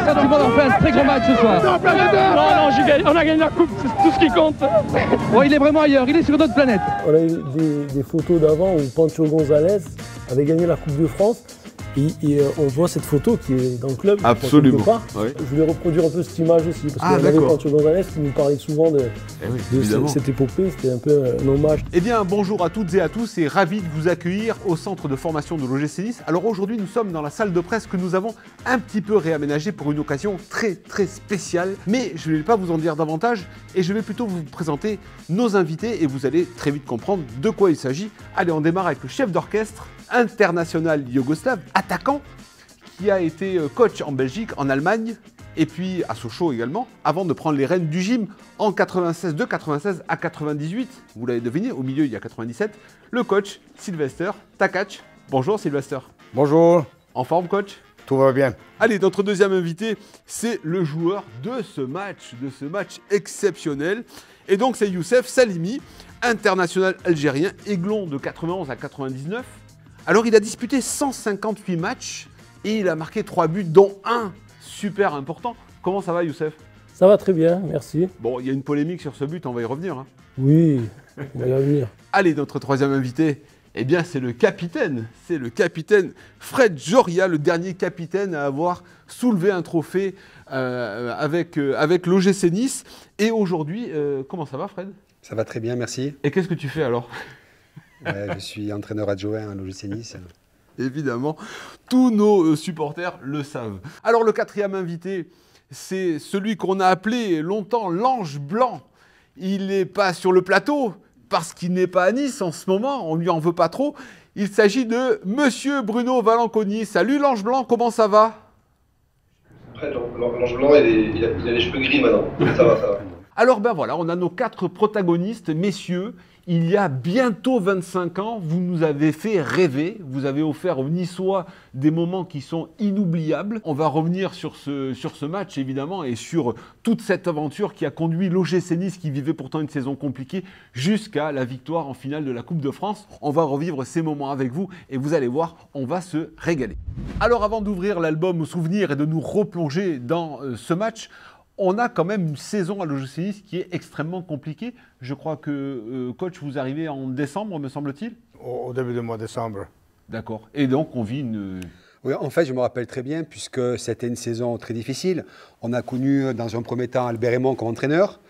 sentiment d'avoir fait un très grand match ce soir? Non, on a gagné la coupe, c'est tout ce qui compte. Bon, il est vraiment ailleurs, il est sur une autre planète. On a eu des photos d'avant où Pancho González avait gagné la Coupe de France. Et on voit cette photo qui est dans le club. Absolument. Oui. Je voulais reproduire un peu cette image aussi, parce qu'on avait Pancho González qui nous parlait souvent de cette épopée, c'était un peu un hommage. Eh bien, bonjour à toutes et à tous et ravi de vous accueillir au centre de formation de l'OGC Nice. Alors aujourd'hui, nous sommes dans la salle de presse que nous avons un petit peu réaménagée pour une occasion très spéciale. Mais je ne vais pas vous en dire davantage et je vais plutôt vous présenter nos invités et vous allez très vite comprendre de quoi il s'agit. Allez, on démarre avec le chef d'orchestre international yougoslave, attaquant, qui a été coach en Belgique, en Allemagne, et puis à Sochaux également, avant de prendre les rênes du gym en 96, de 96 à 98, vous l'avez deviné, au milieu il y a 97, le coach Sylvester Takac. Bonjour Sylvester. Bonjour. En forme coach? Tout va bien. Allez, notre deuxième invité, c'est le joueur de ce match exceptionnel. Et donc c'est Youssef Salimi, international algérien, aiglon de 91 à 99. Alors, il a disputé 158 matchs et il a marqué 3 buts, dont un super important. Comment ça va, Youssef? Ça va très bien, merci. Bon, il y a une polémique sur ce but, on va y revenir. Hein. Oui, on va y revenir. Allez, notre troisième invité, eh bien, c'est le capitaine. C'est le capitaine Fred Joria, le dernier capitaine à avoir soulevé un trophée avec l'OGC Nice. Et aujourd'hui, comment ça va, Fred? Ça va très bien, merci. Et qu'est-ce que tu fais alors? Je suis entraîneur adjoint à l'OGC Nice. Évidemment, tous nos supporters le savent. Alors le quatrième invité, c'est celui qu'on a appelé longtemps l'ange blanc. Il n'est pas sur le plateau parce qu'il n'est pas à Nice en ce moment, on ne lui en veut pas trop. Il s'agit de Monsieur Bruno Valanconi. Salut l'ange blanc, comment ça va? Après, l'ange blanc, il a les cheveux gris maintenant. Ça va, ça va. Alors ben voilà, on a nos 4 protagonistes, messieurs. Il y a bientôt 25 ans, vous nous avez fait rêver. Vous avez offert aux Niçois des moments qui sont inoubliables. On va revenir sur ce match, évidemment, et sur toute cette aventure qui a conduit l'OGC Nice, qui vivait pourtant une saison compliquée, jusqu'à la victoire en finale de la Coupe de France. On va revivre ces moments avec vous et vous allez voir, on va se régaler. Alors avant d'ouvrir l'album Souvenirs et de nous replonger dans ce match, on a quand même une saison à l'OGC Nice qui est extrêmement compliquée. Je crois que, coach, vous arrivez en décembre, me semble-t-il? Au début du mois de décembre. D'accord. Et donc, on vit une... Oui, en fait, je me rappelle très bien, puisque c'était une saison très difficile. On a connu, dans un premier temps, Albert Raymond comme entraîneur.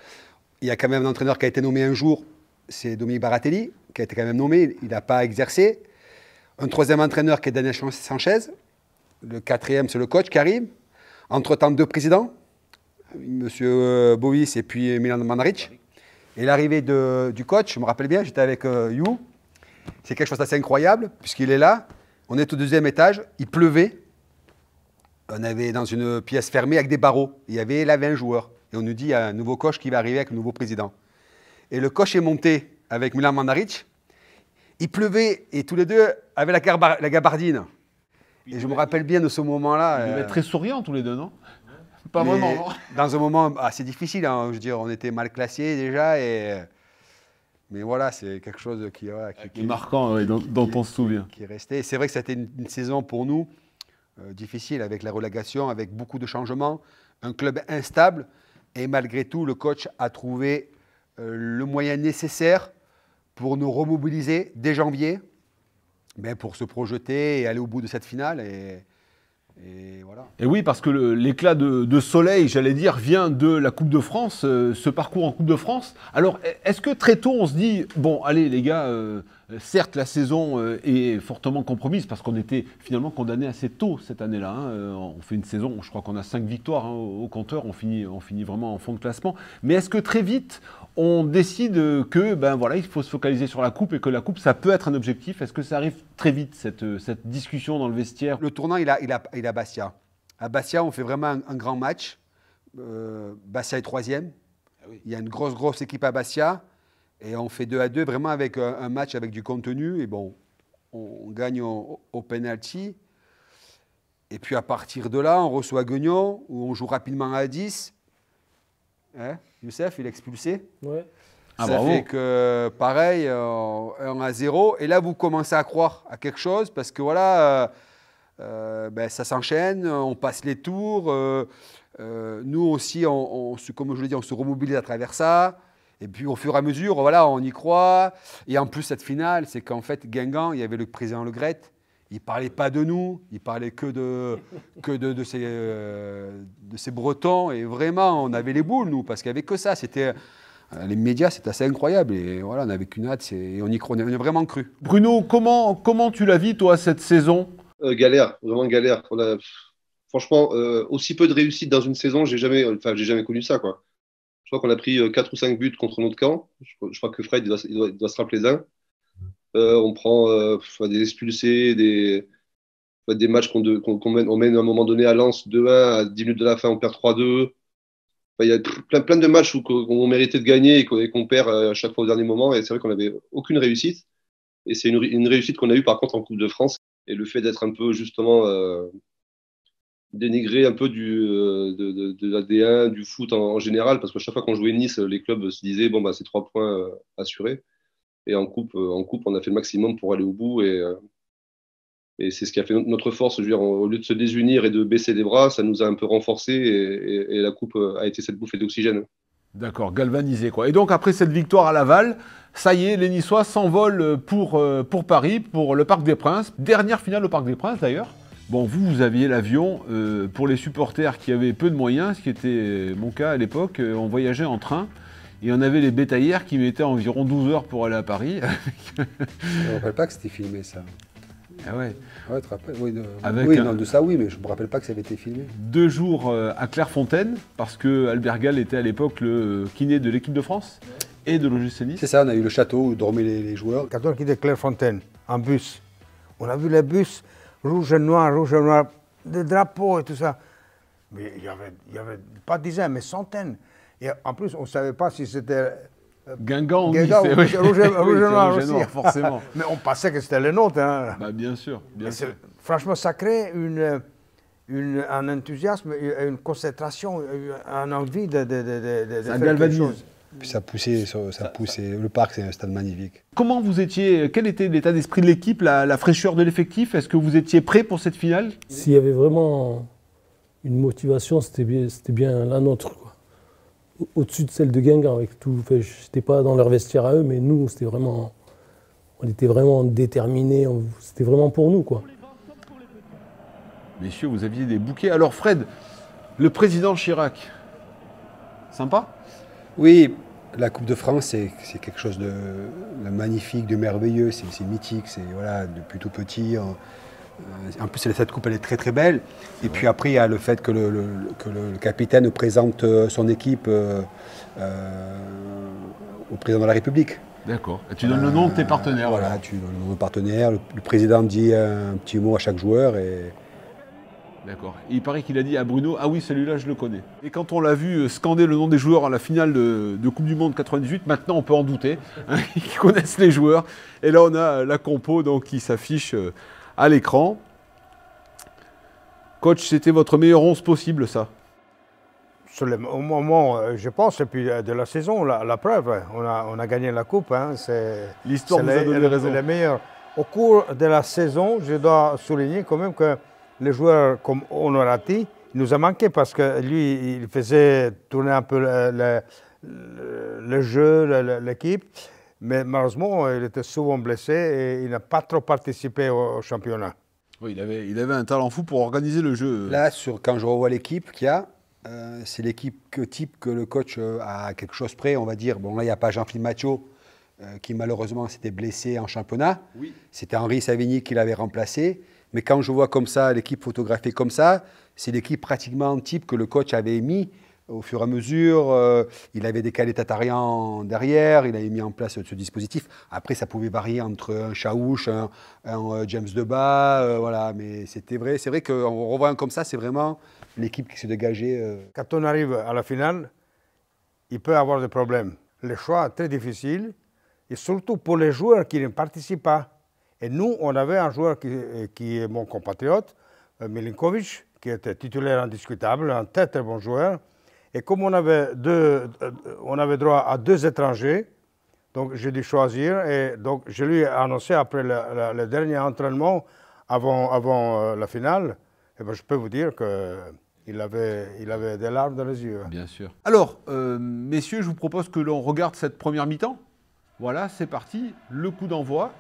Il y a quand même un entraîneur qui a été nommé un jour, c'est Dominique Baratelli, qui a été quand même nommé. Il n'a pas exercé. Un troisième entraîneur qui est Daniel Sanchez. Le quatrième, c'est le coach qui arrive. Entre-temps, 2 présidents. Monsieur Bovis et puis Milan Mandaric. Et l'arrivée du coach, je me rappelle bien, j'étais avec You. C'est quelque chose d'assez incroyable, puisqu'il est là. On est au 2e étage, il pleuvait. On avait dans une pièce fermée avec des barreaux. Il y avait là 20 joueurs. Et on nous dit, il y a un nouveau coach qui va arriver avec un nouveau président. Et le coach est monté avec Milan Mandaric. Il pleuvait et tous les deux avaient la gabardine. Et je me rappelle bien de ce moment-là. Ils devaient être très souriants tous les deux, non? Pas vraiment, non. Dans un moment assez difficile, hein, je veux dire, on était mal classés déjà, mais voilà, c'est quelque chose qui est marquant, ouais, dont on se souvient. Qui est resté. C'est vrai que c'était une saison pour nous difficile, avec la relégation, avec beaucoup de changements, un club instable, et malgré tout, le coach a trouvé le moyen nécessaire pour nous remobiliser dès janvier, pour se projeter et aller au bout de cette finale. Et voilà. Et oui, parce que l'éclat de soleil, j'allais dire, vient de la Coupe de France, ce parcours en Coupe de France. Alors, est-ce que très tôt, on se dit, bon, allez les gars, certes, la saison est fortement compromise, parce qu'on était finalement condamnés assez tôt cette année-là. Hein. On fait une saison, je crois qu'on a 5 victoires hein, au compteur, on finit vraiment en fond de classement. Mais est-ce que très vite, on décide que voilà, il faut se focaliser sur la coupe et que la coupe, ça peut être un objectif? Est-ce que ça arrive très vite, cette discussion dans le vestiaire? Le tournant, il a Bastia. À Bastia, on fait vraiment un grand match. Bastia est 3e. Ah oui. Il y a une grosse équipe à Bastia. Et on fait 2-2, vraiment avec un match avec du contenu. Et bon, on gagne au penalty. Et puis à partir de là, on reçoit Guignon, où on joue rapidement à 10. Hein, Youssef, il est expulsé. Ouais. Ça fait que, pareil, 1-0. Et là, vous commencez à croire à quelque chose, parce que voilà, ça s'enchaîne, on passe les tours. Nous aussi, comme je l'ai dit, on se remobilise à travers ça. Et puis au fur et à mesure, voilà, on y croit. Et en plus, cette finale, c'est qu'en fait, Guingamp, il y avait le président Le Gret. Il ne parlait pas de nous, il parlait que de ces Bretons. Et vraiment, on avait les boules, nous, parce qu'il n'y avait que ça. C'était, les médias, c'était assez incroyable. Et voilà, on n'avait qu'une hâte, et on y a vraiment cru. Bruno, comment tu la vis, toi, cette saison? Galère, vraiment galère. Franchement, aussi peu de réussite dans une saison, j'ai jamais connu ça, quoi. Je crois qu'on a pris 4 ou 5 buts contre notre camp. Je crois que Fred, il doit se rappeler d'un. On prend des expulsés, des matchs qu'on mène à un moment donné à Lens 2-1, à 10 minutes de la fin, on perd 3-2. Il y a plein de matchs où on méritait de gagner et qu'on perd à chaque fois au dernier moment. Et c'est vrai qu'on n'avait aucune réussite. Et c'est une réussite qu'on a eue par contre en Coupe de France. Et le fait d'être un peu justement dénigré un peu de la D1, du foot en général, parce qu'à chaque fois qu'on jouait Nice, les clubs se disaient bon, c'est 3 points assurés. Et en coupe, on a fait le maximum pour aller au bout. Et c'est ce qui a fait notre force. Je veux dire, au lieu de se désunir et de baisser les bras, ça nous a un peu renforcés. Et la coupe a été cette bouffée d'oxygène. D'accord, galvanisé, quoi. Et donc, après cette victoire à Laval, ça y est, les Niçois s'envolent pour Paris, pour le Parc des Princes. Dernière finale au Parc des Princes, d'ailleurs. Bon, vous aviez l'avion. Pour les supporters qui avaient peu de moyens, ce qui était mon cas à l'époque, on voyageait en train. Et on avait les bétaillères qui mettaient environ 12 heures pour aller à Paris. Je ne me rappelle pas que c'était filmé, ça. Ah ouais. Ouais, tu te rappelles? Oui, Avec de ça, oui, mais je ne me rappelle pas que ça avait été filmé. 2 jours à Clairefontaine, parce que Albert Gall était à l'époque le kiné de l'équipe de France et de l'OGC Nice. C'est ça, on a eu le château où dormaient les joueurs. Quand on a quitté Clairefontaine, en bus, on a vu les bus rouge et noir, des drapeaux et tout ça. Mais il y avait pas dizaines, mais centaines. Et en plus, on ne savait pas si c'était Guingamp, Nice, rouge et noir aussi. Forcément. Mais on pensait que c'était les nôtres. Hein. Bah, bien sûr. Franchement, ça crée un enthousiasme, une concentration, une envie de faire quelque chose. Puis ça poussait, le parc, c'est un stade magnifique. Comment vous étiez, quel était l'état d'esprit de l'équipe, la fraîcheur de l'effectif? Est-ce que vous étiez prêt pour cette finale? S'il y avait vraiment une motivation, c'était bien la nôtre, quoi. Au-dessus de celle de Guingamp, avec tout. Enfin, je n'étais pas dans leur vestiaire à eux, mais nous, on était vraiment déterminés. C'était vraiment pour nous, quoi. Messieurs, vous aviez des bouquets. Alors Fred, le président Chirac, sympa? Oui, la Coupe de France, c'est quelque chose de magnifique, de merveilleux, c'est mythique, c'est voilà, depuis tout petit. En plus, cette coupe, elle est très très belle. Et puis après, il y a le fait que le capitaine présente son équipe au président de la République. D'accord. Et tu donnes le nom de tes partenaires. Voilà, tu donnes le nom de partenaires. Le président dit un petit mot à chaque joueur. D'accord. Il paraît qu'il a dit à Bruno, ah oui, celui-là, je le connais. Et quand on l'a vu scander le nom des joueurs à la finale de Coupe du Monde 98, maintenant on peut en douter, hein, ils connaissent les joueurs. Et là, on a la compo donc, qui s'affiche à l'écran. Coach, c'était votre meilleur 11 possible, ça? Au moment, je pense, et puis de la saison, la preuve, on a gagné la Coupe. Hein, l'histoire nous a donné raison. Les meilleurs. Au cours de la saison, je dois souligner quand même que les joueurs comme Honorati, il nous a manqué parce que lui, il faisait tourner un peu le jeu, l'équipe. Mais malheureusement, il était souvent blessé et il n'a pas trop participé au championnat. Oui, il avait un talent fou pour organiser le jeu. Là, quand je revois l'équipe qu'il y a, c'est l'équipe type que le coach a quelque chose près, on va dire. Bon, là, il n'y a pas Jean-Philippe Mathieu qui malheureusement s'était blessé en championnat. Oui. C'était Henri Savigny qui l'avait remplacé. Mais quand je vois comme ça, l'équipe photographiée comme ça, c'est l'équipe pratiquement type que le coach avait mis au fur et à mesure. Il avait décalé Tatarian derrière, il avait mis en place ce dispositif. Après, ça pouvait varier entre un Chaouche, un James Debat, voilà. Mais c'était vrai, c'est vrai qu'en revoyant comme ça, c'est vraiment l'équipe qui s'est dégagée. Quand on arrive à la finale, il peut y avoir des problèmes. Le choix est très difficile, et surtout pour les joueurs qui ne participent pas. Et nous, on avait un joueur qui est mon compatriote, Milinkovic, qui était titulaire indiscutable, un très très bon joueur. Et comme on avait droit à 2 étrangers, donc j'ai dû choisir. Et donc je lui ai annoncé après le dernier entraînement avant la finale, eh ben, je peux vous dire qu'il avait des larmes dans les yeux. Bien sûr. Alors, messieurs, je vous propose que l'on regarde cette première mi-temps. Voilà, c'est parti. Le coup d'envoi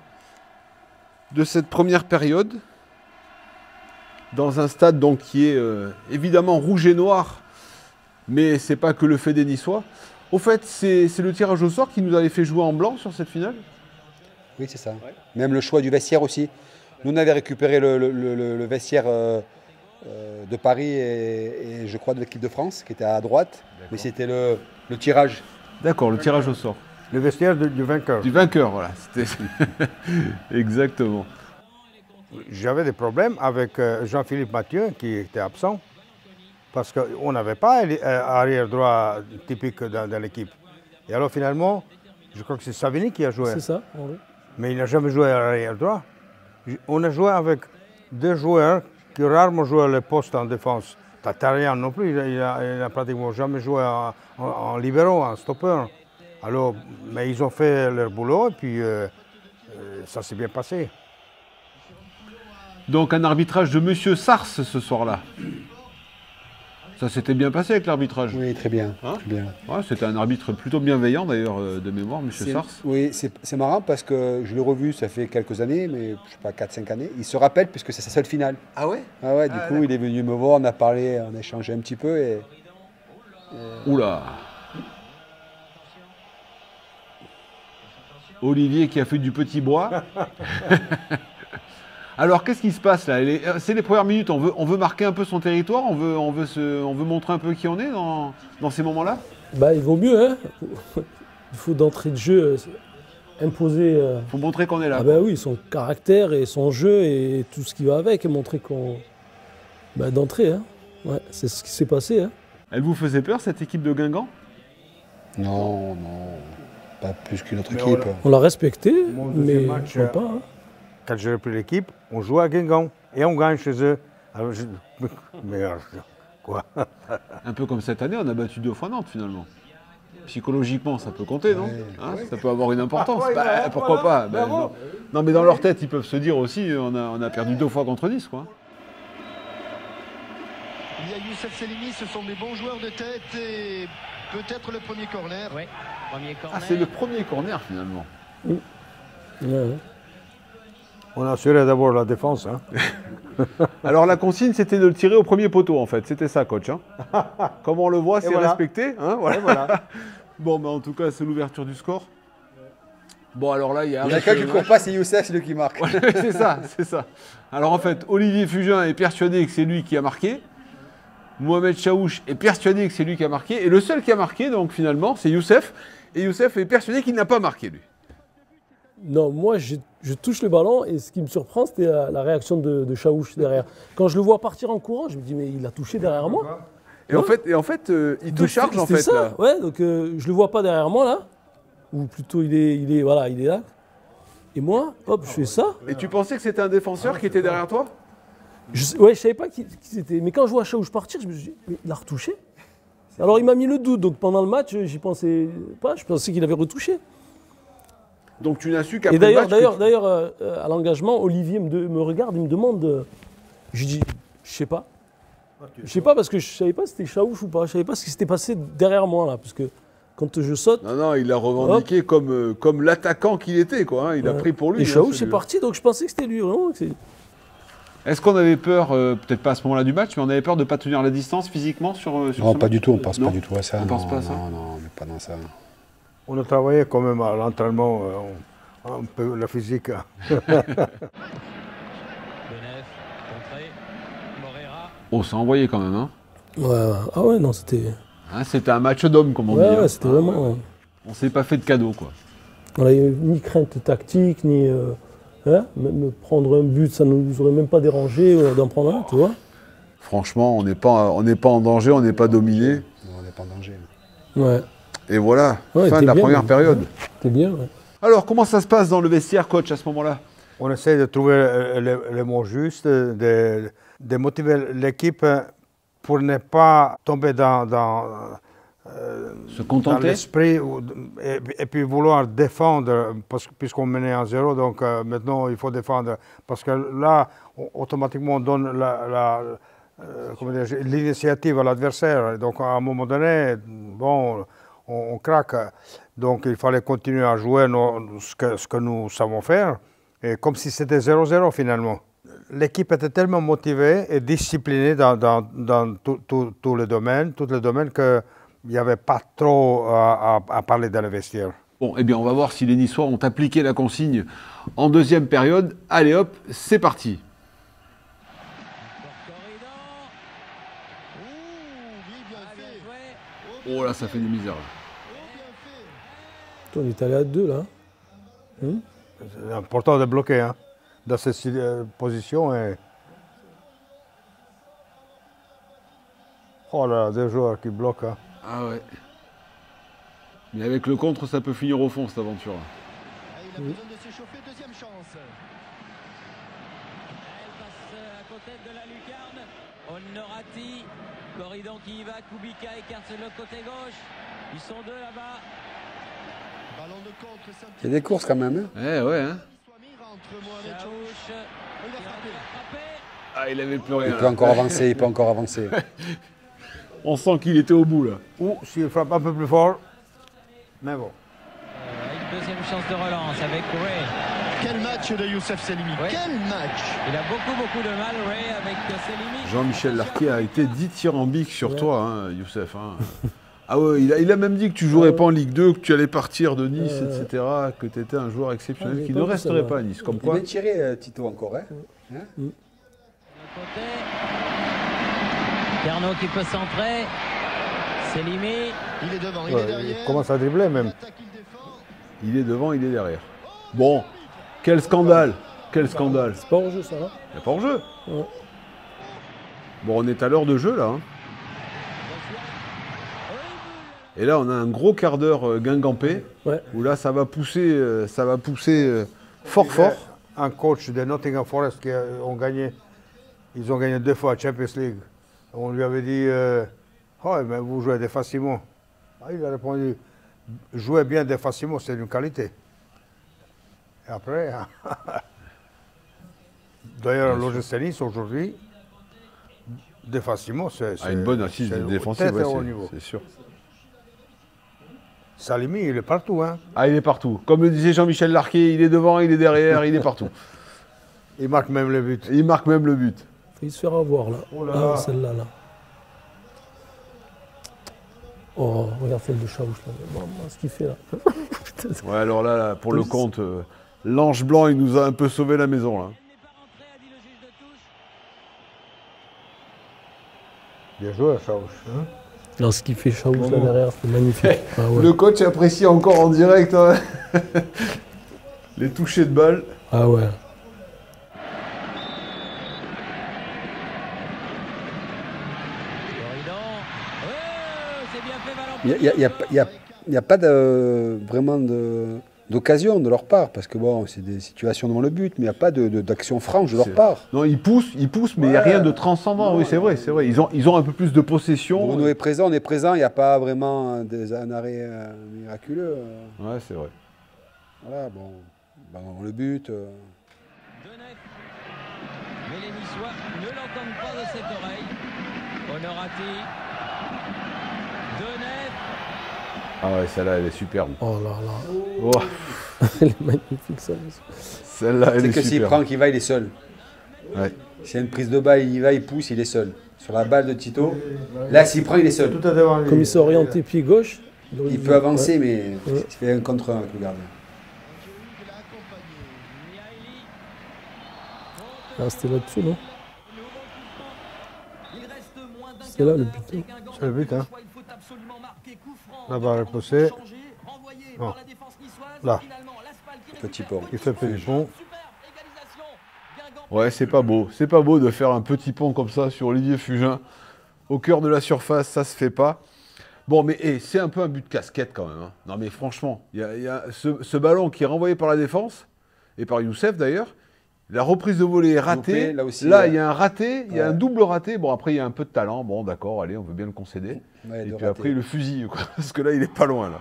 de cette première période. Dans un stade donc, qui est évidemment rouge et noir, mais c'est pas que le fait des Niçois. Au fait, c'est le tirage au sort qui nous avait fait jouer en blanc sur cette finale? Oui, c'est ça. Ouais. Même le choix du vestiaire aussi. Nous, on avait récupéré le vestiaire de Paris et je crois de l'équipe de France, qui était à droite. Mais c'était le tirage. D'accord, le tirage au sort. Le vestiaire du vainqueur. Du vainqueur, voilà. Exactement. J'avais des problèmes avec Jean-Philippe Mathieu, qui était absent, parce qu'on n'avait pas arrière droit typique dans l'équipe. Et alors finalement, je crois que c'est Savini qui a joué. C'est ça, oui. Mais il n'a jamais joué à arrière droit. On a joué avec deux joueurs qui rarement jouent le poste en défense. Tatarian non plus, il n'a pratiquement jamais joué en libéro, en stopper. Alors, mais ils ont fait leur boulot et puis ça s'est bien passé. Donc un arbitrage de Monsieur Sars ce soir-là. Ça s'était bien passé avec l'arbitrage. Oui, très bien. Hein, très bien. Ouais, c'était un arbitre plutôt bienveillant d'ailleurs de mémoire, Monsieur Sars. Oui, c'est marrant parce que je l'ai revu, ça fait quelques années, mais je sais pas, 4-5 années. Il se rappelle puisque c'est sa seule finale. Ah ouais? Ah ouais, du coup il est venu me voir, on a parlé, on a échangé un petit peu et... Oula! Olivier qui a fait du petit bois. Alors, qu'est-ce qui se passe là? C'est les premières minutes, on veut marquer un peu son territoire, on veut montrer un peu qui on est dans ces moments-là? Bah, il vaut mieux, hein. Il faut d'entrée de jeu imposer... Il faut montrer qu'on est là. Ah bah oui, son caractère et son jeu et tout ce qui va avec, et montrer qu'on... Bah, d'entrée, hein. Ouais, c'est ce qui s'est passé, hein. Elle vous faisait peur, cette équipe de Guingamp? Non, pas plus qu'une autre équipe. On l'a respecté, Mon mais deuxième match, pas, hein. Quand j'ai repris l'équipe, on jouait à Guingamp et on gagne chez eux. Alors mais quoi? Un peu comme cette année, on a battu 2 fois Nantes finalement. Psychologiquement, ça peut compter, non? Hein, ça peut avoir une importance. Bah, pourquoi pas? Non, mais dans leur tête, ils peuvent se dire aussi, on a perdu 2 fois contre Nice, quoi. Il y a Youssef Selimi, ce sont des bons joueurs de tête et peut-être le premier corner. Oui, premier corner. Ah, c'est le premier corner finalement. Ouais. On a assuré d'abord la défense. Hein. Alors la consigne, c'était de le tirer au premier poteau en fait. C'était ça, coach. Hein. Comme on le voit, c'est voilà. respecté. Hein, voilà. Voilà. Bon, mais en tout cas, c'est l'ouverture du score. Bon, alors là, il y a... Il y a quelqu'un qui ne court pas, c'est Youssef, c'est lui qui marque. Ouais, c'est ça, c'est ça. Alors en fait, Olivier Fugin est persuadé que c'est lui qui a marqué. Mohamed Chaouch est persuadé que c'est lui qui a marqué. Et le seul qui a marqué, donc finalement, c'est Youssef. Et Youssef est persuadé qu'il n'a pas marqué, lui. Non, moi, je touche le ballon et ce qui me surprend, c'était la réaction de Chaouch derrière. Quand je le vois partir en courant, je me dis, mais il a touché derrière moi. Et en fait, il te charge, en fait. C'est ça, là. ouais, donc je le vois pas derrière moi, là. Ou plutôt, il est là. Et moi, hop, je fais ça. Et tu pensais que c'était un défenseur qui était derrière toi? Je savais pas qui c'était. Mais quand je vois Chaouch partir, je me suis dit, mais il a retouché. Alors il m'a mis le doute, donc pendant le match, j'y pensais pas, je pensais qu'il avait retouché. Donc tu n'as su qu'après Et d'ailleurs, à l'engagement, Olivier me regarde, il me demande, je dis, je sais pas. Je sais pas parce que je savais pas si c'était Chaouch ou pas, je savais pas ce qui s'était passé derrière moi là, parce que quand je saute... Non, il a revendiqué comme l'attaquant qu'il était, quoi. Hein. Il a pris pour lui. Et Chaouch est parti, donc je pensais que c'était lui, vraiment. Est-ce qu'on avait peur, peut-être pas à ce moment-là du match, mais on avait peur de ne pas tenir la distance physiquement sur Non, ce pas match? du tout, on pense pas du tout à ça. On pense pas à ça. Non, mais pas dans ça. On a travaillé quand même à l'entraînement, un peu la physique. Oh, ça a envoyé quand même, hein. Ouais, ah ouais, non, c'était... Hein, c'était un match d'hommes, comme on dit. Ouais, hein. c'était vraiment... On s'est pas fait de cadeau, quoi. On n'avait ni crainte tactique, ni... me prendre un but, ça ne nous aurait même pas dérangé d'en prendre un, tu vois. Franchement, on n'est pas en danger, on n'est pas dominé. Non, on n'est pas en danger. Ouais. Et voilà, Ouais, fin de la bien, première période. C'était bien, ouais. Alors, comment ça se passe dans le vestiaire, coach, à ce moment-là? On essaie de trouver le mot juste, de motiver l'équipe pour ne pas tomber dans Se dans contenter. l'esprit et puis vouloir défendre, puisqu'on menait 1-0, donc maintenant il faut défendre. Parce que là, automatiquement, on donne l'initiative à l'adversaire. Donc à un moment donné, bon, on craque. Donc il fallait continuer à jouer ce que nous savons faire, et comme si c'était 0-0 finalement. L'équipe était tellement motivée et disciplinée dans tous les domaines, qu'il n'y avait pas trop à parler dans le vestiaire. Bon, eh bien, on va voir si les Niçois ont appliqué la consigne en deuxième période. Allez hop, c'est parti. Oh là, ça fait des misères. On est allé à 2 là. C'est important de bloquer hein, dans cette position. Oh là, 2 joueurs qui bloquent. Hein. Ah ouais. Mais avec le contre, ça peut finir au fond, cette aventure. Il a besoin de s'échauffer, deuxième chance. Elle passe à côté de la lucarne. Honorati, Corridon qui y va, Kubica écarte le côté gauche. Ils sont 2 là-bas. Ballon de contre, Il y a des courses quand même. Hein. Eh ouais, hein. Chaouche, il a frappé. Ah, il avait plus rien. Il peut encore avancer, il peut encore avancer. On sent qu'il était au bout, là. Ou s'il frappe un peu plus fort, mais bon. Une deuxième chance de relance avec Ray. Quel match de Youssef Selimi. Oui. Quel match. Il a beaucoup de mal, Ray, avec Selimi. Jean-Michel Larquet a été dithyrambique sur toi, hein, Youssef. Hein. Ah ouais, il a même dit que tu jouerais pas en Ligue 2, que tu allais partir de Nice, etc., que tu étais un joueur exceptionnel, qui ne resterait pas à Nice. Comme quoi. Il est bien tiré, Tito, encore. Hein. De côté. Carnot qui peut centrer. Selimi. Il est devant, il est derrière. Il commence à dribbler même. Il attaque, il défend. Il est devant, il est derrière. Bon, quel scandale. Quel scandale. C'est pas en jeu ça, hein. Il n'y a pas en jeu. Ouais. Bon, on est à l'heure de jeu, là. Hein. Et là, on a un gros quart d'heure guingampé, Ouais. où là, ça va pousser fort, fort. Un coach de Nottingham Forest qui ont gagné. Ils ont gagné 2 fois la Champions League. On lui avait dit oh, mais vous jouez défensivement. Ah, il a répondu jouer bien défensivement, c'est une qualité. Et après, d'ailleurs, l'OGC Nice aujourd'hui, défensivement, c'est Une bonne assise défensive, très ouais, haut niveau. c'est sûr. Salimi, il est partout. Hein. Ah, il est partout. Comme le disait Jean-Michel Larquet, il est devant, il est derrière, il est partout. Il marque même le but. Il marque même le but. Il se faire avoir là. Oh là là. Ah, celle-là là. Oh, regarde celle de Chaouche là. Bon, ce qu'il fait là. Putain, Ouais, alors là, pour le compte, l'ange blanc, il nous a un peu sauvé la maison, là. Bien joué, Chaouche. Hein. non, ce qu'il fait Chaouche là derrière, c'est magnifique. Ah, ouais. Le coach apprécie encore en direct hein. les touchés de balle. Ah ouais. Il n'y a pas vraiment d'occasion de leur part, parce que bon, c'est des situations devant le but, mais il n'y a pas d'action franche de leur part. Non, ils poussent, mais il n'y a rien de transcendant. Oui, c'est vrai. Ils ont un peu plus de possession. Bruno est présent, on est présent, il n'y a pas vraiment un arrêt miraculeux. Ouais, c'est vrai. Voilà, bon, le but. Mais les Niçois ne l'entendent pas de cette oreille. Honorati. Denef. Ah ouais, celle-là, elle est superbe. Oh là là. Oh, Elle est magnifique ça. celle-là, elle C'est est que s'il superbe. prend qu'il va, il est seul. Ouais. S'il y a une prise de balle, il y va, il pousse, il est seul. Sur la balle de Tito, là, s'il prend, il est seul. Tout à devant lui. Comme il s'est orienté pied gauche. Il peut avancer, mais Ouais. il fait un contre un avec le gardien. Ah, c'était là-dessus, non? C'est là le but. C'est le but, hein. La balle est poussée. Non. Là. Petit pont. Il fait petit pont. Ouais, c'est pas beau. C'est pas beau de faire un petit pont comme ça sur Olivier Fugin. Au cœur de la surface, ça se fait pas. Bon, mais c'est un peu un but de casquette quand même. Hein. Non, mais franchement, il y a ce ballon qui est renvoyé par la défense, et par Youssef d'ailleurs, La reprise de volée est ratée. Loupé, là aussi, il y a un raté, il y a Ouais. un double raté. Bon, après, il y a un peu de talent. Bon, d'accord, allez, on veut bien le concéder. Ouais, Et de puis raté. après, il le fusille, quoi. Parce que là, il est pas loin, là.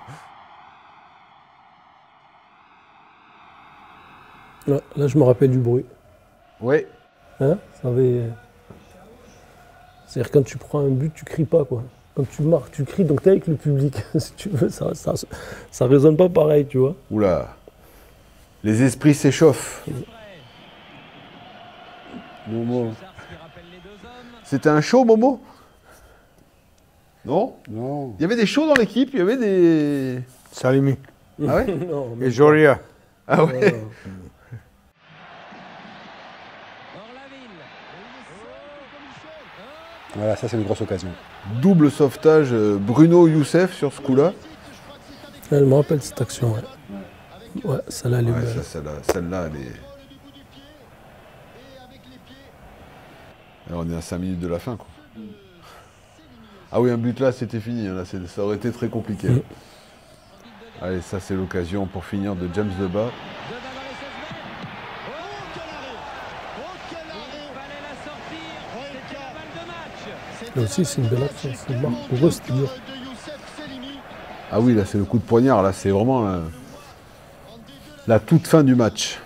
Là, je me rappelle du bruit. Ouais. Hein, ça avait... C'est-à-dire quand tu prends un but, tu cries pas, quoi. Quand tu marques, tu cries, donc t'es avec le public. Si tu veux, ça résonne pas pareil, tu vois. Oula. Les esprits s'échauffent. Momo. C'était un show, Momo? Non? Non. Il y avait des shows dans l'équipe, il y avait des... Salimi. Ah ouais? Non, Et Joria. Ah ouais? Voilà, ça c'est une grosse occasion. Double sauvetage Bruno Youssef sur ce coup-là. Je me rappelle cette action, ouais. Ouais, celle-là, elle est Ouais, belle. celle-là, elle est... Là, on est à 5 minutes de la fin, quoi. Ah oui, un but là, c'était fini. Là, ça aurait été très compliqué. Allez, ça, c'est l'occasion pour finir de James Debat. Là aussi, c'est une belle action. C'est une marque. Pour eux, c'était dur. Ah oui, là, c'est le coup de poignard. Là, c'est vraiment la toute fin du match.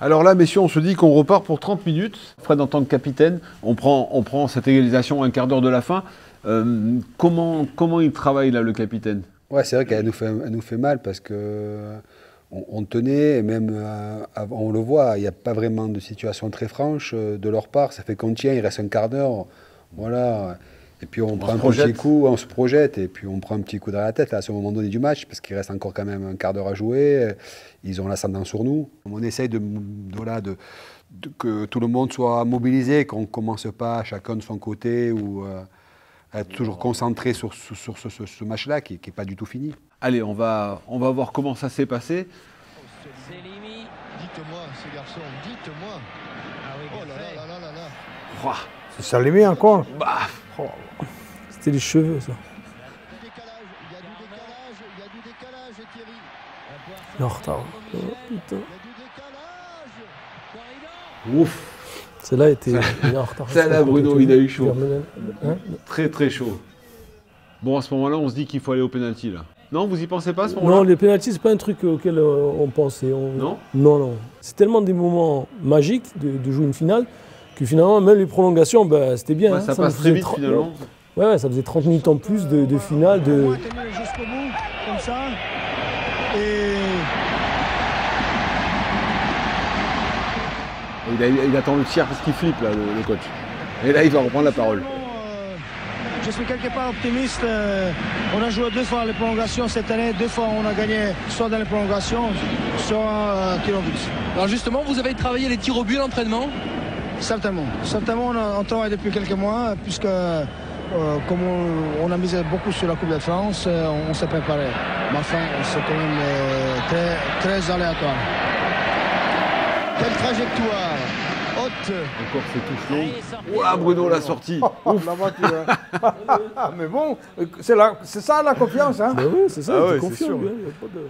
Alors là, messieurs, on se dit qu'on repart pour 30 minutes. Fred, en tant que capitaine, on prend cette égalisation à un quart d'heure de la fin. Comment il travaille, là, le capitaine? Ouais, c'est vrai qu'elle nous fait mal parce que on tenait, et même on le voit, il n'y a pas vraiment de situation très franche de leur part. Ça fait qu'on tient, il reste un quart d'heure. Voilà. Et puis on prend un petit coup, on se projette, et puis on prend un petit coup dans la tête là, à ce moment donné du match, parce qu'il reste encore quand même un quart d'heure à jouer. Ils ont l'ascendant sur nous. On essaye que tout le monde soit mobilisé, qu'on ne commence pas chacun de son côté ou être toujours concentré sur ce match-là qui n'est pas du tout fini. Allez, on va voir comment ça s'est passé. Dites-moi, ces garçons, dites-moi. Ah oui, Oh là là là là là là. Ouah. C'est Salimi encore. C'était les cheveux, ça. Il y a du décalage, Thierry. Il est en retard. Oh, putain. Il y a du décalage. Ouf. Celle-là était il est en retard. Celle-là, Bruno, il a eu chaud. Hein? Très très chaud. Bon, à ce moment-là, on se dit qu'il faut aller au penalty, là. Non, vous y pensez pas à ce moment-là? Non, les pénaltys, c'est pas un truc auquel on pensait. Non? Non, non. C'est tellement des moments magiques de jouer une finale que finalement, même les prolongations, bah, c'était bien. Ouais, hein. ça nous passe faisait très vite, finalement. Ouais, ça faisait 30 minutes en plus de finale. Moi, tenir jusqu'au bout, comme ça. Et Il attend le tir parce qu'il flippe, là, le coach. Et là, il va reprendre la parole. je suis quelque part optimiste. On a joué 2 fois les prolongations cette année. 2 fois, on a gagné soit dans les prolongations, soit tir au but. Alors justement, vous avez travaillé les tirs au but à l'entraînement? Certainement. Certainement, on travaille depuis quelques mois, puisque comme on a misé beaucoup sur la Coupe de France, on s'est préparé. Mais enfin, c'est quand même très, très aléatoire. Quelle trajectoire haute. Encore ces touches longues. Ouah, Bruno, la sortie. Ouf. La voiture. Hein. Mais bon, c'est ça la confiance. Hein. Bah oui, c'est ça, Ah il ouais, était c'est confiant. sûr. Lui, hein, il y a pas de...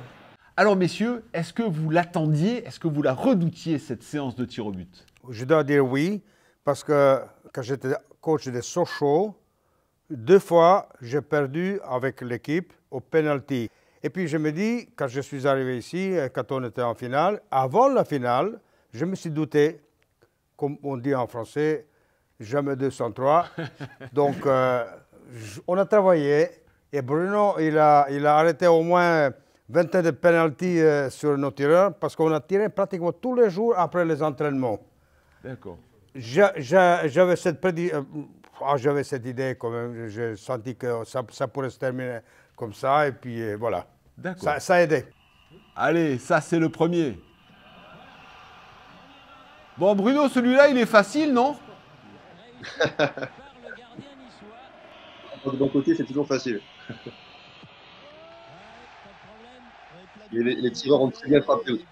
Alors, messieurs, est-ce que vous l'attendiez? Est-ce que vous la redoutiez, cette séance de tir au but? Je dois dire oui, parce que quand j'étais coach de Sochaux, 2 fois, j'ai perdu avec l'équipe au penalty. Et puis je me dis, quand je suis arrivé ici, quand on était en finale, avant la finale, je me suis douté, comme on dit en français, jamais 203. Donc, on a travaillé, et Bruno, il a arrêté au moins 20 de penalty sur nos tireurs, parce qu'on a tiré pratiquement tous les jours après les entraînements. D'accord. J'avais cette idée quand même, j'ai senti que ça pourrait se terminer comme ça, et puis voilà. D'accord. Ça a aidé. Allez, ça, c'est le premier. Bon, Bruno, celui-là, il est facile, non? De mon côté, c'est toujours facile. Et les tireurs ont très bien frappé aussi.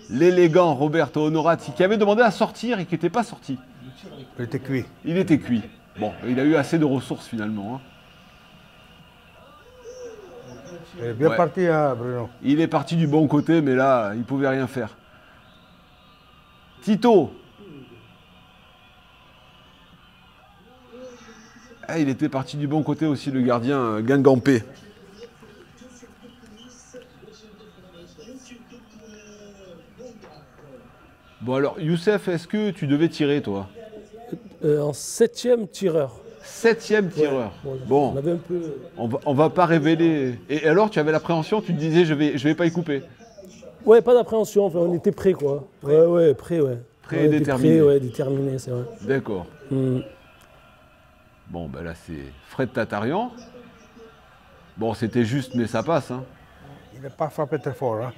L'élégant Roberto Onorati, qui avait demandé à sortir et qui n'était pas sorti. Il était cuit. Il était cuit. Bon, il a eu assez de ressources, finalement. Hein. Il est bien Ouais. parti, hein, Bruno. Il est parti du bon côté, mais là, il ne pouvait rien faire. Tito. Ah, il était parti du bon côté aussi, le gardien Guingampé. Bon alors, Youssef, est-ce que tu devais tirer, toi? En 7e tireur. 7e tireur. Ouais, bon, on avait un peu... on va pas révéler. Et alors, tu avais l'appréhension, tu te disais, je vais pas y couper. Ouais, pas d'appréhension, enfin, on était prêts, quoi. Ouais, prêts, ouais. Prêt et déterminé. Prêt, ouais, déterminé, c'est vrai. D'accord. Bon, ben là, c'est Fred Tatarian. Bon, c'était juste, mais ça passe. Hein. Il n'a pas frappé très fort. Hein.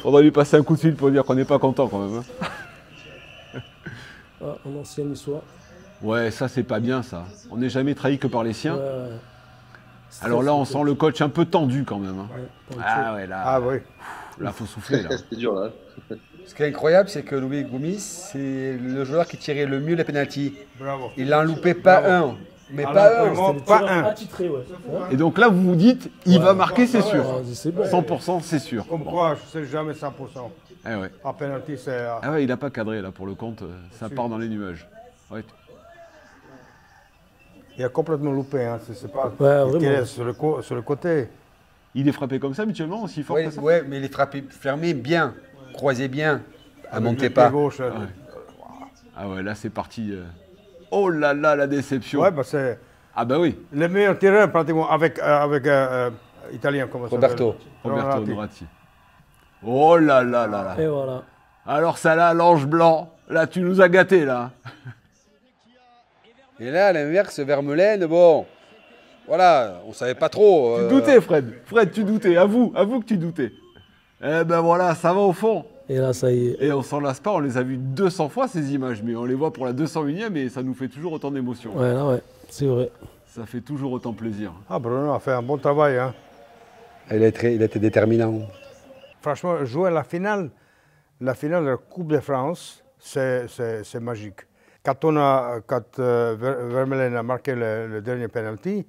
Faudrait lui passer un coup de fil pour dire qu'on n'est pas content quand même. Hein. Ah, en ancienne histoire. Ouais, ça, c'est pas bien, ça. On n'est jamais trahi que par les siens. Ouais. Alors là, on sent le coach un peu tendu quand même. Hein. Ah ouais, là. Ah oui. Là, faut souffler. Là. C'était dur, là. Ce qui est incroyable, c'est que Louis Gomis, c'est le joueur qui tirait le mieux les pénaltys. Bravo. Il n'en loupait pas un. Mais pas un. Pas un. Attitré, ouais. Et donc là, vous vous dites, il va marquer, c'est sûr. C'est bon. 100%, c'est sûr. Comme quoi, je ne sais jamais 100%. Ah ouais. En penalty, c'est... Ah ouais, il n'a pas cadré là pour le compte. Ça part dans les nuages. Ouais. Il a complètement loupé. Hein. C'est pas... Ouais, il tirait vraiment. sur le côté. Il est frappé comme ça habituellement, aussi fort que ça? Ouais, mais il est frappé fermé bien, croisé bien. À Avec monter le pas. pied gauche. Ah ouais, là c'est parti. Oh là là, la déception. Ouais, bah c'est... Ah bah oui. Le meilleur tireur pratiquement avec Italien, comment ça Roberto. Roberto Dorati. Oh là là là là. Et voilà. Alors ça là, l'ange blanc. Là, tu nous as gâtés là. Et là, à l'inverse, Vermeulen, bon, voilà, on savait pas trop. Tu doutais, Fred. Fred, tu doutais. Avoue que tu doutais. Eh ben voilà, ça va au fond. Et là, ça y est. Et on s'en lasse pas, on les a vus 200 fois ces images, mais on les voit pour la 201e et ça nous fait toujours autant d'émotion. Ouais, là, ouais, c'est vrai. Ça fait toujours autant plaisir. Ah, Bruno a fait un bon travail. Hein. Il a été déterminant. Franchement, jouer la finale de la Coupe de France, c'est magique. Quand Vermeulen a marqué le dernier penalty,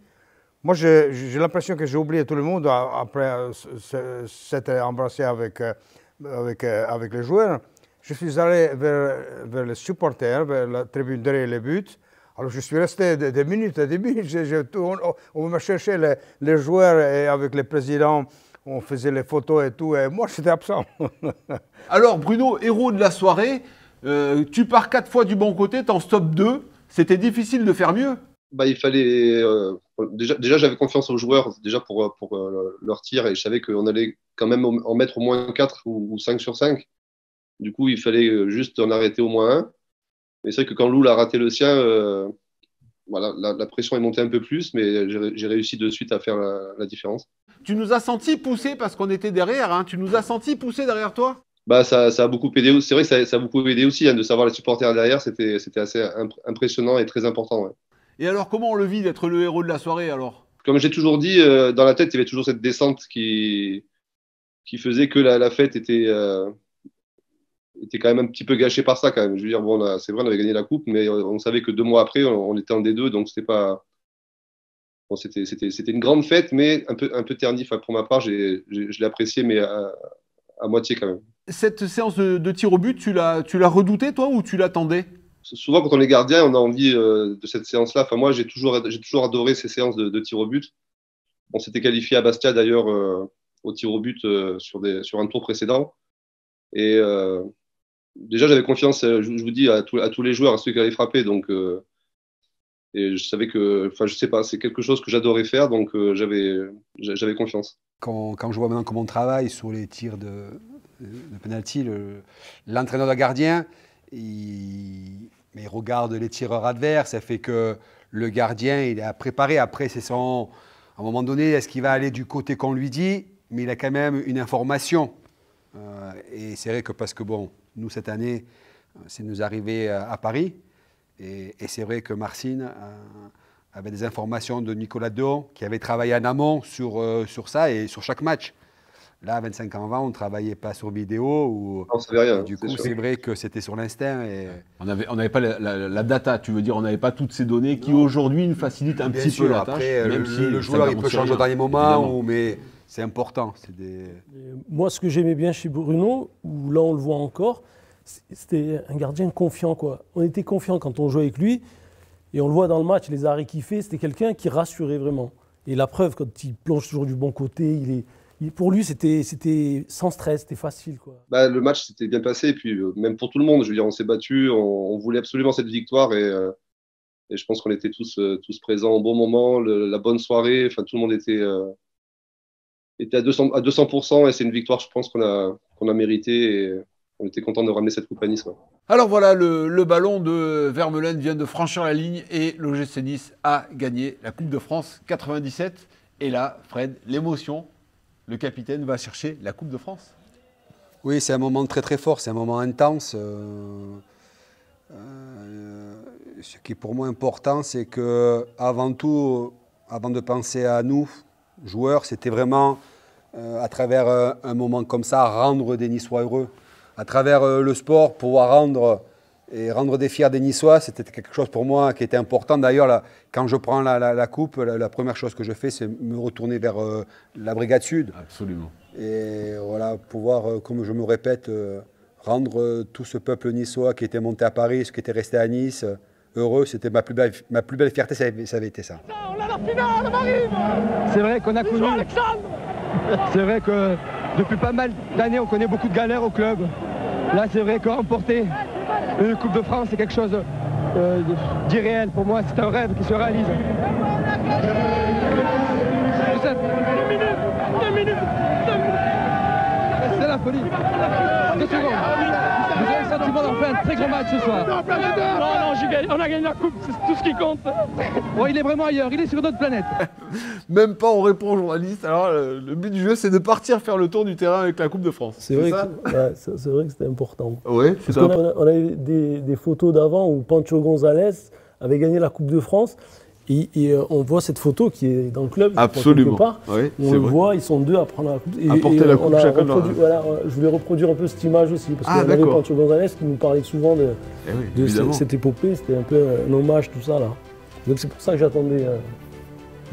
moi j'ai l'impression que j'ai oublié tout le monde après s'être embrassé avec les joueurs. Je suis allé vers les supporters, vers la tribune derrière les buts. Alors je suis resté des minutes et des minutes. On m'a cherché les joueurs et avec les présidents. On faisait les photos et tout, et moi j'étais absent. Alors Bruno, héros de la soirée, tu pars 4 fois du bon côté, t'en stoppes 2. C'était difficile de faire mieux. Bah, il fallait. Déjà j'avais confiance aux joueurs déjà pour leur tir, et je savais qu'on allait quand même en mettre au moins 4 ou 5 sur 5. Du coup, il fallait juste en arrêter au moins un. Mais c'est vrai que quand Loul a raté le sien, voilà, la pression est montée un peu plus, mais j'ai réussi de suite à faire la différence. Tu nous as senti pousser parce qu'on était derrière, hein. Tu nous as senti pousser derrière toi? Bah, ça a beaucoup aidé. C'est vrai que ça a beaucoup aidé aussi, hein, de savoir les supporters derrière. C'était assez impressionnant et très important. Ouais. Et alors, comment on le vit d'être le héros de la soirée alors? Comme j'ai toujours dit, dans la tête, il y avait toujours cette descente qui faisait que la fête était quand même un petit peu gâchée par ça quand même. Je veux dire, bon, c'est vrai, on avait gagné la coupe, mais on savait que 2 mois après, on était en D2, donc c'était pas. Bon, c'était une grande fête, mais un peu ternie. Enfin, pour ma part, je l'ai apprécié, mais à moitié quand même. Cette séance de tir au but, tu l'as redoutée, toi, ou tu l'attendais? Souvent, quand on est gardien, on a envie de cette séance-là. Enfin, moi, j'ai toujours adoré ces séances de tir au but. On s'était qualifié à Bastia, d'ailleurs, au tir au but sur un tour précédent. Et déjà, j'avais confiance, je vous dis, à tous les joueurs, à ceux qui allaient frapper. Donc, et je savais que, enfin, je sais pas, c'est quelque chose que j'adorais faire, donc j'avais confiance. Quand je vois maintenant comment on travaille sur les tirs de penalty, l'entraîneur de gardien, il regarde les tireurs adverses, ça fait que le gardien, il a préparé. Après, à un moment donné, est-ce qu'il va aller du côté qu'on lui dit, mais il a quand même une information. Et c'est vrai que parce que, bon, nous, cette année, c'est nous arrivé à Paris. Et c'est vrai que Marcin avait des informations de Nicolas Dehaut, qui avait travaillé en amont sur ça et sur chaque match. Là, à 25 ans avant, on ne travaillait pas sur vidéo. Non, ça rien, du coup, c'est vrai que c'était sur l'instinct. Et... On n'avait pas la data, tu veux dire, on n'avait pas toutes ces données qui aujourd'hui nous facilitent un petit peu la tâche. Après, même si le joueur, il peut changer au dernier moment, mais c'est important. Moi, ce que j'aimais bien chez Bruno, où là on le voit encore, c'était un gardien confiant, quoi. On était confiant quand on jouait avec lui, et on le voit dans le match, les arrêts qu'il fait, c'était quelqu'un qui rassurait vraiment. Et la preuve, quand il plonge toujours du bon côté, pour lui, c'était sans stress, c'était facile, quoi. Bah, le match s'était bien passé, et puis même pour tout le monde, je veux dire, on s'est battu, on voulait absolument cette victoire, et je pense qu'on était tous présents au bon moment, la bonne soirée, enfin tout le monde était à 200%, et c'est une victoire, je pense, qu'on a mérité, et on était content de ramener cette coupe à Nice. Ouais. Alors voilà, le ballon de Vermeulen vient de franchir la ligne et l'OGC Nice a gagné la Coupe de France 97. Et là, Fred, l'émotion, le capitaine va chercher la Coupe de France. Oui, c'est un moment très très fort, c'est un moment intense. Ce qui est pour moi important, c'est que avant tout, avant de penser à nous, joueurs, c'était vraiment à travers un moment comme ça, rendre des Niçois heureux. À travers le sport, pouvoir rendre des fiers des Niçois, c'était quelque chose pour moi qui était important. D'ailleurs, quand je prends la coupe, la première chose que je fais, c'est me retourner vers la Brigade Sud. Absolument. Et voilà, pouvoir, comme je me répète, rendre tout ce peuple niçois qui était monté à Paris, ce qui était resté à Nice, heureux, c'était ma plus belle fierté, ça avait été ça. On a la finale, Marine. C'est vrai qu'on a connu. C'est vrai que depuis pas mal d'années, on connaît beaucoup de galères au club. Là, c'est vrai que remporter une Coupe de France, c'est quelque chose d'irréel. Pour moi, c'est un rêve qui se réalise. 2 minutes. C'est la folie. 2 secondes. Vous avez le sentiment d'avoir fait un très grand match ce soir. Non, on a gagné la coupe, c'est tout ce qui compte. Bon, il est vraiment ailleurs, il est sur notre planète. Même pas on répond aux journalistes. Alors le but du jeu, c'est de partir faire le tour du terrain avec la Coupe de France. C'est vrai que c'était important. Oui, parce qu'on a eu des photos d'avant où Pancho González avait gagné la Coupe de France. Et on voit cette photo qui est dans le club. Absolument. Quelque part. Oui, on le voit, ils sont deux à prendre la coupe. À porter la coupe chacun. Voilà, je voulais reproduire un peu cette image aussi. Parce qu'on avait Pancho González qui nous parlait souvent de cette épopée. C'était un peu un hommage, tout ça. Là. Donc c'est pour ça que j'attendais.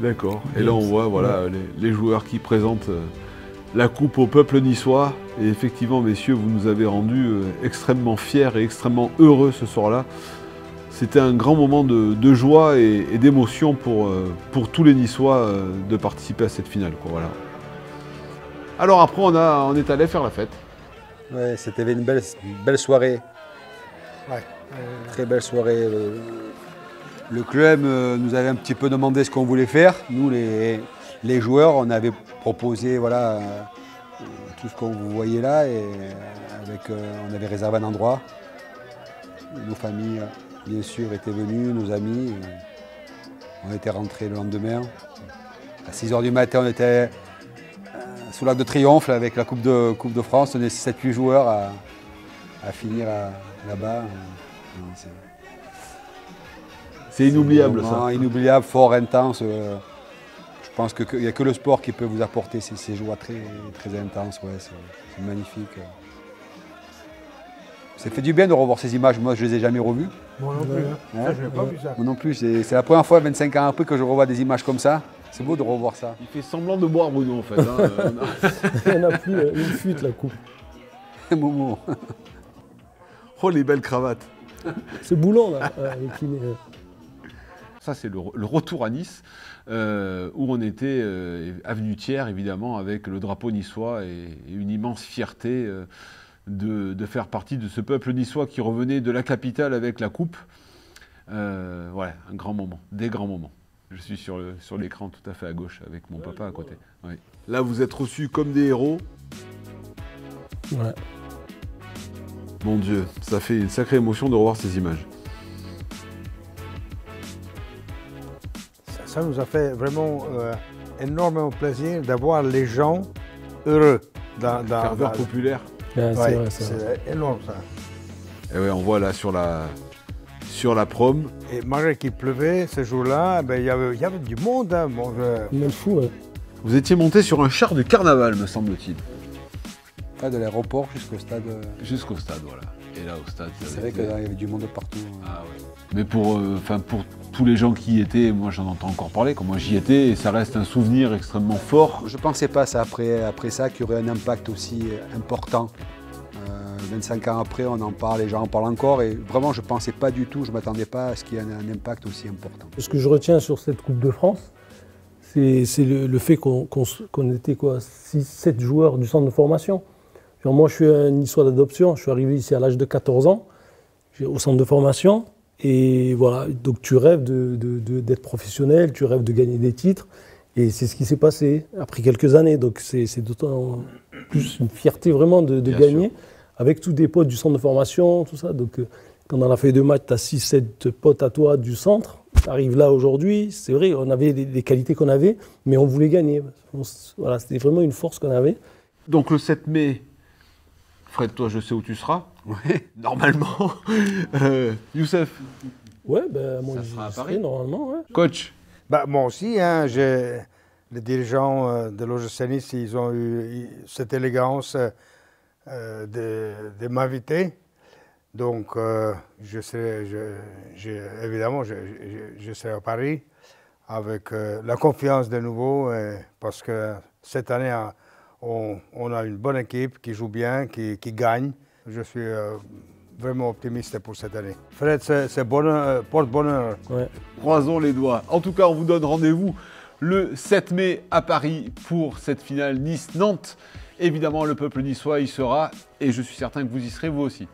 D'accord. Et là, on voit les joueurs qui présentent la coupe au peuple niçois. Et effectivement, messieurs, vous nous avez rendus extrêmement fiers et extrêmement heureux ce soir-là. C'était un grand moment de joie et d'émotion pour tous les Niçois de participer à cette finale. Quoi, voilà. Alors après, on est allé faire la fête. Ouais, c'était une belle soirée. Ouais. Très belle soirée. Le club nous avait un petit peu demandé ce qu'on voulait faire. Nous, les joueurs, on avait proposé tout ce qu'on vous voyez là. Et on avait réservé un endroit. Nos familles... bien sûr, étaient venus, nos amis. On était rentrés le lendemain. À 6h du matin, on était sous l'Arc de Triomphe avec la Coupe de France. On est 7-8 joueurs à finir là-bas. C'est inoubliable, ça. Inoubliable, fort, intense. Je pense qu'il n'y a que le sport qui peut vous apporter ces joies très, très intenses. Ouais, c'est magnifique. Ça fait du bien de revoir ces images. Moi, je ne les ai jamais revues. Moi non plus. Ça, je n'ai pas vu ça. Moi non plus. C'est la première fois, 25 ans après, que je revois des images comme ça. C'est beau de revoir ça. Il fait semblant de boire, Bruno, en fait. Il n'y en a plus une fuite, la coupe. Momo. Oh, les belles cravates. C'est Boulon, là. Ça, c'est le retour à Nice, où on était avenue Thiers, évidemment, avec le drapeau niçois et une immense fierté de faire partie de ce peuple niçois qui revenait de la capitale avec la coupe. Ouais, un grand moment, des grands moments. Je suis sur l'écran tout à fait à gauche avec mon papa à côté. Ouais. Là, vous êtes reçus comme des héros. Ouais. Mon Dieu, ça fait une sacrée émotion de revoir ces images. Ça nous a fait vraiment énormément plaisir d'avoir les gens heureux. Ferveur populaire. Ouais, c'est énorme ça. Et ouais, on voit là sur la prom. Et malgré qu'il pleuvait ce jour-là, il y avait du monde. Hein, monde fou, ouais. Vous étiez monté sur un char de carnaval, me semble-t-il. Ouais, de l'aéroport jusqu'au stade. Jusqu'au stade, voilà. Et là, au stade, c'est vrai qu'il y avait du monde partout. Ah ouais. Mais pour tous les gens qui y étaient, moi j'en entends encore parler, comme moi j'y étais, et ça reste un souvenir extrêmement fort. Je ne pensais pas ça après ça qu'il y aurait un impact aussi important. 25 ans après, on en parle, les gens en parlent encore, et vraiment je ne pensais pas du tout, je ne m'attendais pas à ce qu'il y ait un impact aussi important. Ce que je retiens sur cette Coupe de France, c'est le fait qu'on était 6-7 joueurs du centre de formation. Genre, moi je suis un Niçois d'adoption, je suis arrivé ici à l'âge de 14 ans, au centre de formation, et voilà, donc tu rêves d'être professionnel, tu rêves de gagner des titres, et c'est ce qui s'est passé après quelques années, donc c'est d'autant plus une fierté vraiment de gagner. Sûr. Avec tous des potes du centre de formation, tout ça. Donc, quand dans la feuille de match, tu as 6-7 potes à toi du centre. Tu arrives là aujourd'hui, c'est vrai, on avait les qualités qu'on avait, mais on voulait gagner. Voilà, c'était vraiment une force qu'on avait. Donc, le 7 mai, Fred, toi, je sais où tu seras. Ouais. Normalement. Youssef. Ouais, moi, ça sera à Paris, normalement. Ouais. Coach. Moi aussi, hein, les dirigeants de l'OGC Nice, ils ont eu cette élégance de m'inviter. Donc, évidemment, je serai à Paris avec la confiance de nouveau, parce que cette année, on a une bonne équipe qui joue bien, qui gagne. Je suis vraiment optimiste pour cette année. Fred, c'est porte-bonheur. Ouais. Croisons les doigts. En tout cas, on vous donne rendez-vous le 7 mai à Paris pour cette finale Nice-Nantes. Évidemment, le peuple niçois y sera et je suis certain que vous y serez vous aussi.